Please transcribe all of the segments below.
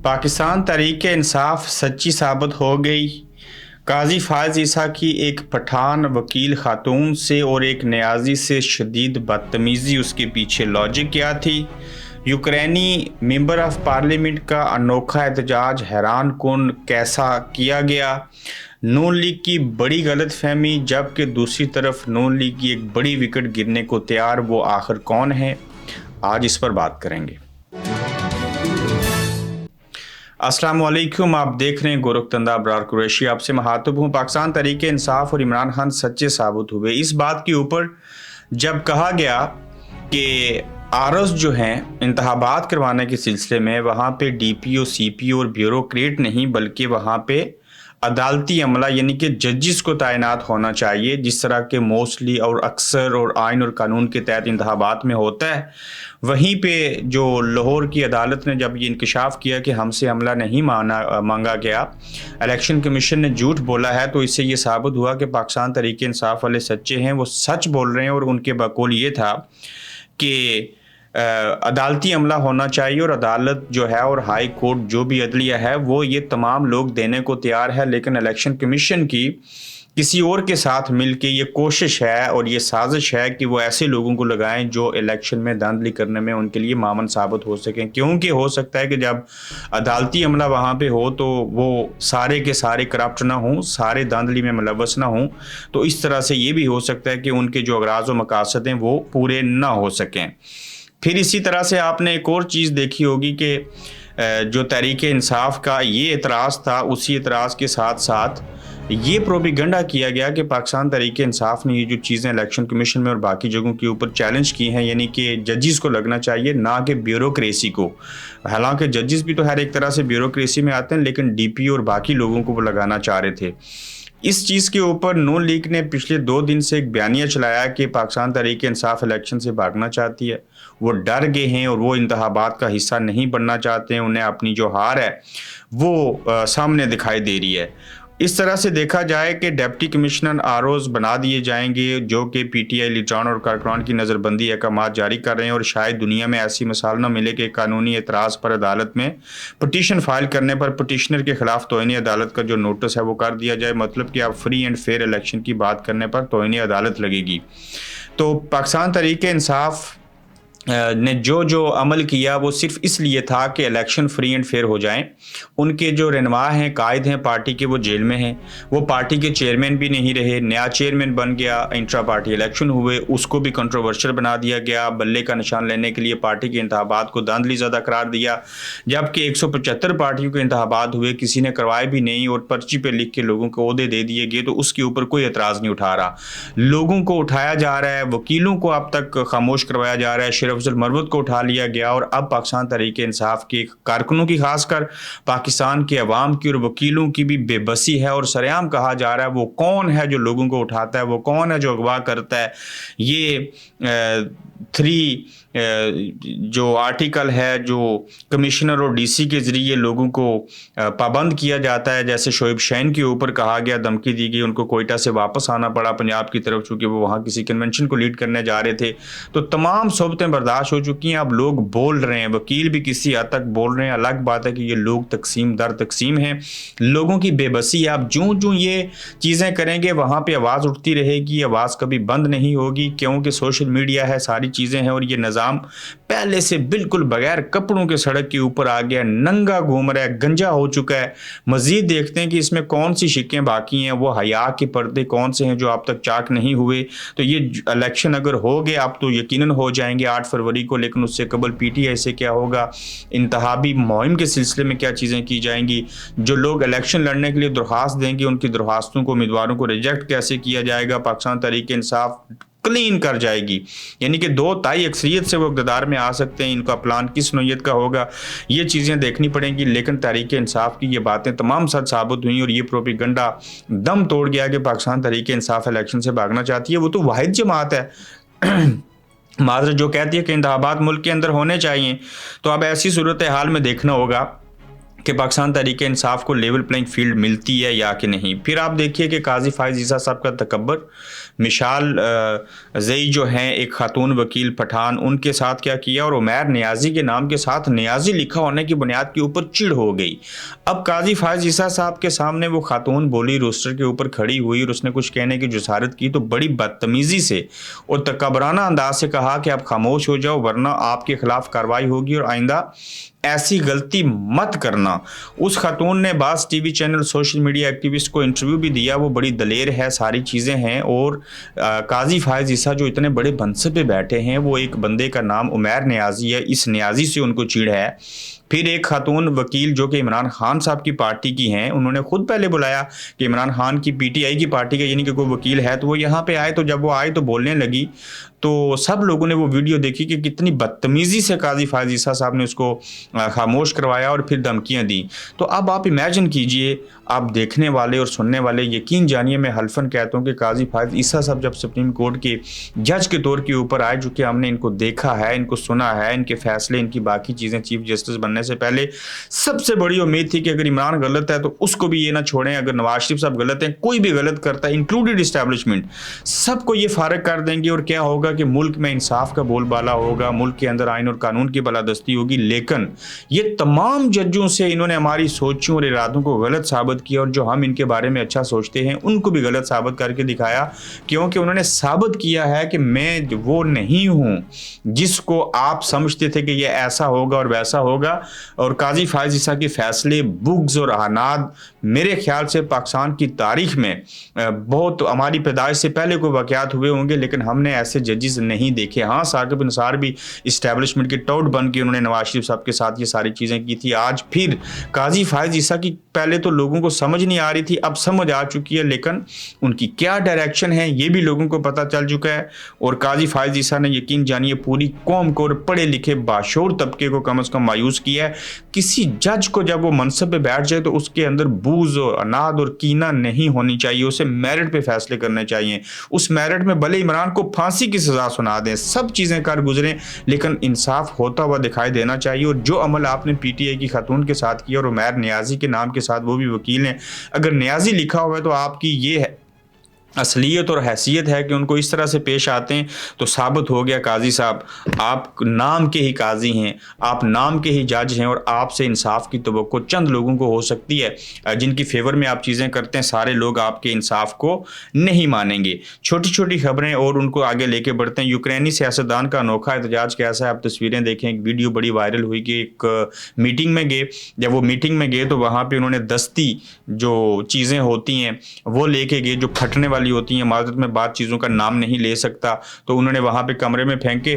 पाकिस्तान तहरीक इंसाफ सच्ची साबित हो गई। काजी फायज ईसा की एक पठान वकील खातून से और एक न्याजी से शदीद बदतमीज़ी, उसके पीछे लॉजिक क्या थी? यूक्रेनी मेंबर ऑफ पार्लियामेंट का अनोखा एहतजाज हैरान कुन कैसा किया गया? नून लीग की बड़ी गलत फहमी, जबकि दूसरी तरफ नून लीग की एक बड़ी विकेट गिरने को तैयार, वो आखिर कौन है? आज इस पर बात करेंगे। अस्सलाम वालेकुम, आप देख रहे हैं गोरखतंदा अबरार कुरैशी। आपसे मुखातिब हूँ। पाकिस्तान तहरीक इंसाफ और इमरान खान सच्चे साबित हुए। इस बात के ऊपर जब कहा गया कि आरएस जो हैं इंतखाबात करवाने के सिलसिले में वहाँ पे डीपीओ, सीपीओ और ब्यूरोक्रेट नहीं, बल्कि वहाँ पे अदालती अमला यानी कि जजिस को तैनात होना चाहिए, जिस तरह के मोस्टली और अक्सर और आइन और कानून के तहत इंतखाबात में होता है। वहीं पे जो लाहौर की अदालत ने जब ये इंकशाफ किया कि हमसे अमला नहीं मांगा गया, इलेक्शन कमीशन ने झूठ बोला है, तो इससे ये साबित हुआ कि पाकिस्तान तहरीक इंसाफ वाले सच्चे हैं, वो सच बोल रहे हैं। और उनके बकौल ये था कि अदालती अमला होना चाहिए और अदालत जो है और हाई कोर्ट जो भी अदलिया है वो ये तमाम लोग देने को तैयार है। लेकिन इलेक्शन कमीशन की किसी और के साथ मिलके ये कोशिश है और ये साजिश है कि वो ऐसे लोगों को लगाएं जो इलेक्शन में धांधली करने में उनके लिए मामन साबित हो सकें। क्योंकि हो सकता है कि जब अदालती अमला वहाँ पे हो तो वो सारे के सारे करप्ट ना हों, सारे धांधली में मुलव्वस ना हों, तो इस तरह से ये भी हो सकता है कि उनके जो अगराज़ व मकासद हैं वो पूरे ना हो सकें। फिर इसी तरह से आपने एक और चीज़ देखी होगी कि जो तहरीक इंसाफ का ये एतराज़ था, उसी एतराज़ के साथ साथ ये प्रोपेगेंडा किया गया कि पाकिस्तान तहरीक इंसाफ ने ये जो चीज़ें इलेक्शन कमीशन में और बाकी जगहों के ऊपर चैलेंज की हैं, यानी कि जजिस को लगना चाहिए ना कि ब्यूरोक्रेसी को। हालांकि जजिस भी तो हर एक तरह से ब्यूरोक्रेसी में आते हैं, लेकिन डीपी और बाकी लोगों को वो लगाना चाह रहे थे। इस चीज़ के ऊपर नून लीग ने पिछले 2 दिन से एक बयानिया चलाया कि पाकिस्तान तहरीक इंसाफ इलेक्शन से भागना चाहती है। वो डर गए हैं और वो इंतखाबात का हिस्सा नहीं बनना चाहते हैं। उन्हें अपनी जो हार है वो सामने दिखाई दे रही है। इस तरह से देखा जाए कि डिप्टी कमिश्नर आरओज बना दिए जाएंगे, जो कि पीटीआई लीडरान और कारकुनान की नज़रबंदी अहकाम जारी कर रहे हैं। और शायद दुनिया में ऐसी मिसाल न मिले कि कानूनी एतराज़ पर अदालत में पटिशन फाइल करने पर पटिशनर के खिलाफ तौहीन अदालत का जो नोटिस है वो कर दिया जाए। मतलब कि अब फ्री एंड फेयर इलेक्शन की बात करने पर तौहीन अदालत लगेगी। तो पाकिस्तान तहरीक इंसाफ ने जो अमल किया वो सिर्फ इसलिए था कि इलेक्शन फ्री एंड फेयर हो जाएं। उनके जो रहनुमा हैं, कायद हैं पार्टी के, वो जेल में हैं। वो पार्टी के चेयरमैन भी नहीं रहे, नया चेयरमैन बन गया। इंट्रा पार्टी इलेक्शन हुए, उसको भी कंट्रोवर्शियल बना दिया गया। बल्ले का निशान लेने के लिए पार्टी के इंतखाबात को धांधली ज़्यादा करार दिया, जबकि 175 पार्टियों के इंतखाबात हुए, किसी ने करवाए भी नहीं और पर्ची पर लिख के लोगों को ओहदे दे दिए गए। तो उसके ऊपर कोई एतराज़ नहीं उठा रहा। लोगों को उठाया जा रहा है, वकीलों को अब तक खामोश करवाया जा रहा है, शरीफ अफजल मरवत को उठा लिया गया। और अब पाकिस्तान तहरीक इंसाफ के कारकुनों की, खासकर पाकिस्तान के अवाम की और वकीलों की भी बेबसी है। और सरेआम कहा जा रहा है वो कौन है जो लोगों को उठाता है, वो कौन है जो अगवा करता है। ये 3 जो आर्टिकल है जो कमिश्नर और डीसी के ज़रिए लोगों को पाबंद किया जाता है, जैसे शोएब शैन के ऊपर कहा गया, धमकी दी गई, उनको कोयटा से वापस आना पड़ा पंजाब की तरफ, चूँकि वो वहाँ किसी कन्वेंशन को लीड करने जा रहे थे। तो तमाम सोबतें बर्दाश्त हो चुकी हैं। अब लोग बोल रहे हैं, वकील भी किसी हद तक बोल रहे हैं। अलग बात है कि ये लोग तकसीम दर तकसीम हैं, लोगों की बेबसी है। अब जो ये चीज़ें करेंगे वहाँ पर आवाज़ उठती रहेगी, आवाज़ कभी बंद नहीं होगी, क्योंकि सोशल मीडिया है, सारी चीज़ें हैं। और ये निज़ाम पहले से बिल्कुल बगैर कपड़ों के सड़क के ऊपर आ गया, नंगा घूम रहा है, गंजा हो चुका है। मजीद देखते हैं कि इसमें कौन सी शिकें बाकी हैं, वो हया के पर्दे कौन से हैं जो अब तक चाक नहीं हुए। तो ये इलेक्शन अगर हो गए, अब तो यकीनन हो जाएंगे 8 फरवरी को, लेकिन उससे कबल पीटीआई से क्या होगा, इंतहाबी मुहिम के सिलसिले में क्या चीज़ें की जाएंगी, जो लोग इलेक्शन लड़ने के लिए दरख्वास्त देंगे उनकी दरख्वास्तों को, उम्मीदवारों को रिजेक्ट कैसे किया जाएगा। पाकिस्तान तहरीक इंसाफ क्लीन कर जाएगी, यानी कि 2 ताई अक्सरियत से वो इक़्तिदार में आ सकते हैं। इनका प्लान किस नौयत का होगा ये चीज़ें देखनी पड़ेंगी। लेकिन तहरीक इंसाफ की ये बातें तमाम सच साबित हुई और ये प्रोपेगेंडा दम तोड़ गया कि पाकिस्तान तहरीक इंसाफ इलेक्शन से भागना चाहती है। वो तो वाहिद जमात है माजर जो कहती है कि इंतखाबात मुल्क के अंदर होने चाहिए। तो अब ऐसी सूरत हाल में देखना होगा کہ پاکستان تحریک انصاف کو لیول پلینگ فیلڈ ملتی ہے یا کہ نہیں۔ پھر آپ دیکھیے کہ قاضی فائز عیسیٰ صاحب کا تکبر، مشال زئی جو ہیں ایک خاتون وکیل پٹھان، ان کے ساتھ کیا کیا، اور عمیر نیازی کے نام کے ساتھ نیازی لکھا ہونے کی بنیاد کے اوپر چڑ ہو گئی۔ اب قاضی فائز عیسیٰ صاحب کے سامنے وہ خاتون بولی، روسٹر کے اوپر کھڑی ہوئی اور اس نے کچھ کہنے کی جسارت کی تو بڑی بدتمیزی سے اور تکبرانہ انداز سے کہا کہ آپ خاموش ہو جاؤ ورنہ آپ کے خلاف کارروائی ہوگی اور آئندہ ایسی غلطی مت کرنا۔ اس خاتون نے بعض T V channel, social media activist کو انٹرویو بھی دیا، وہ بڑی دلیر ہے، ساری چیزیں ہیں، اور قاضی فائز عیسیٰ جو اتنے بڑے منصب پہ بیٹھے ہیں، وہ ایک بندے کا نام عمیر نیازی ہے، اس نیازی سے ان کو چڑ ہے۔ پھر ایک خاتون وکیل جو کہ عمران خان صاحب کی پارٹی کی ہیں، انہوں نے خود پہلے بلایا کہ عمران خان کی پی ٹی آئی کی پارٹی کا یعنی کہ کوئی وکیل ہے تو وہ یہاں پہ آئے، تو جب وہ آئے تو بولنے لگی تو سب لوگوں نے وہ ویڈیو دیکھی کہ کتنی بدتمیزی سے قاضی فائز عیسیٰ صاحب نے اس کو خاموش کروایا اور پھر دھمکیاں دیں۔ تو اب آپ امیجن کیجئے، آپ دیکھنے والے اور سننے والے یقین جانیے، میں حلفاً کہتا ہوں کہ قاضی فائز عیسیٰ صاحب جب سپریم کورٹ کے جج کے طور کے اوپر آئے، جو کہ ہم نے ان کو دیکھا ہے، ان کو سنا ہے، ان کے فیصلے، ان کی باقی چیزیں، چیف جسٹس بننے سے پہلے سب سے بڑی امید تھی کہ اگر عمران غلط ہے تو اس کو بھی یہ نہ چھوڑیں، اگر نواز شریف صاحب غلط ہیں، کوئی بھی غلط کرتا ہے انکلوڈیڈ اسٹیبلشمنٹ، سب کو یہ فارغ کر دیں گے اور کیا ہوگا کہ ملک میں انصاف کا بول بالا ہوگا، ملک کے اندر آئین اور قانون کی بالادستی ہوگی۔ لیکن یہ تمام ججوں سے انہوں نے ہماری سوچوں اور ارادوں کو غلط ثابت کیا، اور جو ہم ان کے بارے میں اچھا سوچتے ہیں ان کو بھی غلط ثابت کر کے دکھایا، کیونکہ انہوں نے ثابت کیا ہے کہ میں وہ نہیں ہوں جس کو آپ سمجھتے تھے کہ یہ ایسا ہوگا اور ویسا ہوگا۔ اور قاضی فائز عیسیٰ کے فیصلے، بغض اور اعناد میرے خیال سے پاکستان کی تاریخ میں بہت، ہماری پیدائش سے پہلے کوئی واقعات ہوئے ہوں گے لیکن ہم نے ایسے ججز نہیں دیکھے۔ ہاں، ثاقب نثار بھی اسٹیبلشمنٹ کے ٹوٹ بن کے انہوں نے نواز شریف صاحب کے ساتھ یہ ساری چیزیں کی تھی۔ آج پھر قاضی فائز عیسیٰ کی پہلے تو لوگوں کو سمجھ نہیں آ رہی تھی، اب سمجھ آ چکی ہے، لیکن ان کی کیا ڈائریکشن ہے یہ بھی لوگوں کو پتہ چل چکا ہے۔ اور قاضی فائز عیسیٰ نے یقین جانیے پوری قوم کو اور پڑھے لکھے باشعور طبقے کو کم از کم مایوس کیا ہے۔ کسی جج کو جب وہ منصب پہ بیٹھ جائے تو اس کے اندر بغض اور عناد اور کینہ نہیں ہونی چاہیے، اسے میرٹ پہ فیصلے کرنے چاہیے۔ اس میرٹ میں بھلے عمران کو پھانسی کی سزا سنا دیں، سب چیزیں کر گزریں، لیکن انصاف ہوتا ہوا دکھائی دینا چاہیے۔ اور جو عمل آپ نے پی ٹی آئی کی خاتون کے ساتھ کیا اور عمیر نیازی کے نام کے ساتھ، وہ بھی وکیل ہیں، اگر نیازی لکھا ہوا ہے تو آپ کی یہ ہے اصلیت اور حیثیت ہے کہ ان کو اس طرح سے پیش آتے ہیں، تو ثابت ہو گیا قاضی صاحب آپ نام کے ہی قاضی ہیں، آپ نام کے ہی جج ہیں، اور آپ سے انصاف کی توقع چند لوگوں کو ہو سکتی ہے جن کی فیور میں آپ چیزیں کرتے ہیں، سارے لوگ آپ کے انصاف کو نہیں مانیں گے۔ چھوٹی چھوٹی خبریں اور ان کو آگے لے کے بڑھتے ہیں۔ یوکرینی سیاستدان کا انوکھا احتجاج کیسا ہے، آپ تصویریں دیکھیں، ایک ویڈیو بڑی وائرل ہوئی کہ ایک میٹنگ میں گئے، جب وہ میٹنگ میں گئے تو وہاں پہ انہوں نے دستی جو چیزیں ہوتی ہیں وہ لے کے گئے، جو پھٹنے والی ہوتی ہیں، معذرت میں بعض چیزوں کا نام نہیں لے سکتا، تو انہوں نے وہاں پہ کمرے میں پھینکے،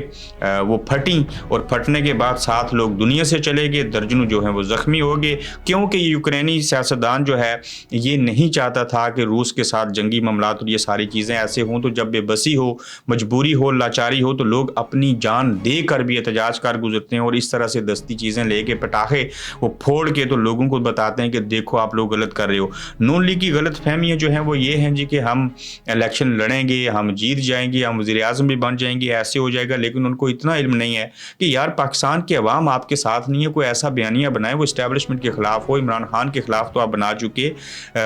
وہ پھٹیں، اور پھٹنے کے بعد 7 لوگ دنیا سے چلے گئے، درجنوں جو ہیں وہ زخمی ہو گئے، کیونکہ یہ یوکرینی سیاستدان جو ہے یہ نہیں چاہتا تھا کہ روس کے ساتھ جنگی معاملات اور یہ ساری چیزیں ایسے ہوں، تو جب بے بسی ہو، مجبوری ہو، لاچاری ہو، تو لوگ اپنی جان دے کر بھی احتجاج کر گزرتے ہیں، اور اس طرح سے دستی چیزیں لے کے، پٹاخے وہ پھوڑ کے، تو لوگوں کو بتاتے ہیں کہ دیکھو آپ لوگ غلط کر رہے ہو۔ نون لیگ کی غلط فہمیاں جو ہیں وہ یہ ہیں جی کہ ہم الیکشن لڑیں گے، ہم جیت جائیں گے، ہم وزیر اعظم بھی بن جائیں گے، ایسے ہو جائے گا، لیکن ان کو اتنا علم نہیں ہے کہ یار پاکستان کے عوام آپ کے ساتھ نہیں ہے، کوئی ایسا بیانیہ بنائے وہ اسٹیبلشمنٹ کے خلاف ہو۔ عمران خان کے خلاف تو آپ بنا چکے،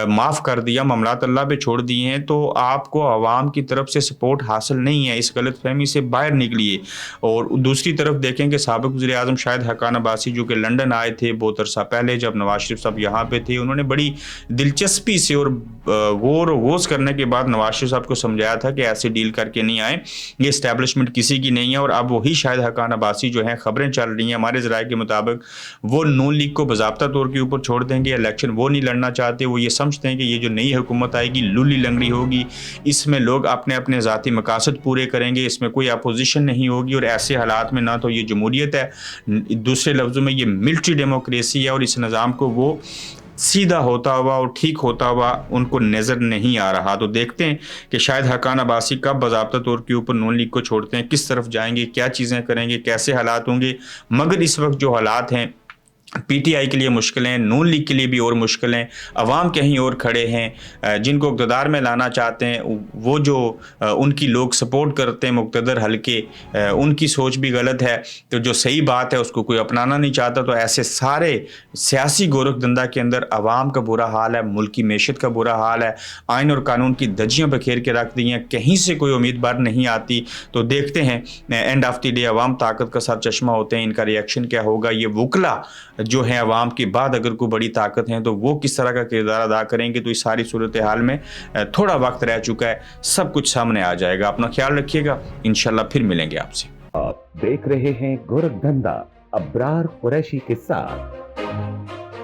معاف کر دیا، معاملات اللہ پہ چھوڑ دیے ہیں، تو آپ کو عوام کی طرف سے سپورٹ حاصل نہیں ہے، اس غلط فہمی سے باہر نکلیے۔ اور دوسری طرف دیکھیں کہ سابق وزیر اعظم شاہد حقان عباسی جو کہ لندن آئے تھے بہت عرصہ پہلے جب نواز شریف صاحب یہاں پہ تھے، انہوں نے بڑی دلچسپی سے اور غور و غوض کرنے کے بعد نواز شریف صاحب کو سمجھایا تھا کہ ایسے ڈیل کر کے نہیں آئے، یہ اسٹیبلشمنٹ کسی کی نہیں ہے۔ اور اب وہی شاہد حقان عباسی جو ہیں، خبریں چل رہی ہیں ہمارے ذرائع کے مطابق، وہ نون لیگ کو باضابطہ طور کے اوپر چھوڑ دیں گے، الیکشن وہ نہیں لڑنا چاہتے، وہ یہ سمجھتے ہیں کہ یہ جو نئی حکومت آئے گی لولی لنگڑی ہوگی، اس میں لوگ اپنے اپنے ذاتی مقاصد پورے کریں گے، اس میں کوئی اپوزیشن نہیں ہوگی، اور ایسے حالات میں نہ تو یہ جمہوریت ہے، دوسرے لفظوں میں یہ ملٹری ڈیموکریسی ہے، اور اس نظام کو وہ سیدھا ہوتا ہوا اور ٹھیک ہوتا ہوا ان کو نظر نہیں آ رہا۔ تو دیکھتے ہیں کہ شاید حقان عباسی کب باضابطہ طور کے اوپر نون لیگ کو چھوڑتے ہیں، کس طرف جائیں گے، کیا چیزیں کریں گے، کیسے حالات ہوں گے۔ مگر اس وقت جو حالات ہیں PTI के लिए मुश्किलें, नून लीग के लिए भी और मुश्किलें, अवाम कहीं और खड़े हैं, जिनको इक़्तिदार में लाना चाहते हैं वो जो उनकी लोग सपोर्ट करते हैं मुक़्तदर हलके, उनकी सोच भी गलत है, तो जो सही बात है उसको कोई अपनाना नहीं चाहता। तो ऐसे सारे सियासी गोरखधंधा के अंदर अवाम का बुरा हाल है, मुल्क की मैशत का बुरा हाल है, आइन और कानून की धज्जियाँ बखेर के रख दी हैं, कहीं से कोई उम्मीदवार नहीं आती। तो देखते हैं एंड ऑफ द डे अवाम ताकत का सर चश्मा होते हैं, इनका रिएक्शन क्या होगा। ये वकला जो है अवाम के बाद अगर कोई बड़ी ताकत है तो वो किस तरह का किरदार अदा करेंगे, तो इस सारी सूरत हाल में थोड़ा वक्त रह चुका है, सब कुछ सामने आ जाएगा। अपना ख्याल रखिएगा, इंशाल्लाह फिर मिलेंगे आपसे। आप देख रहे हैं गोरखधंधा अब्रार कुरैशी के साथ।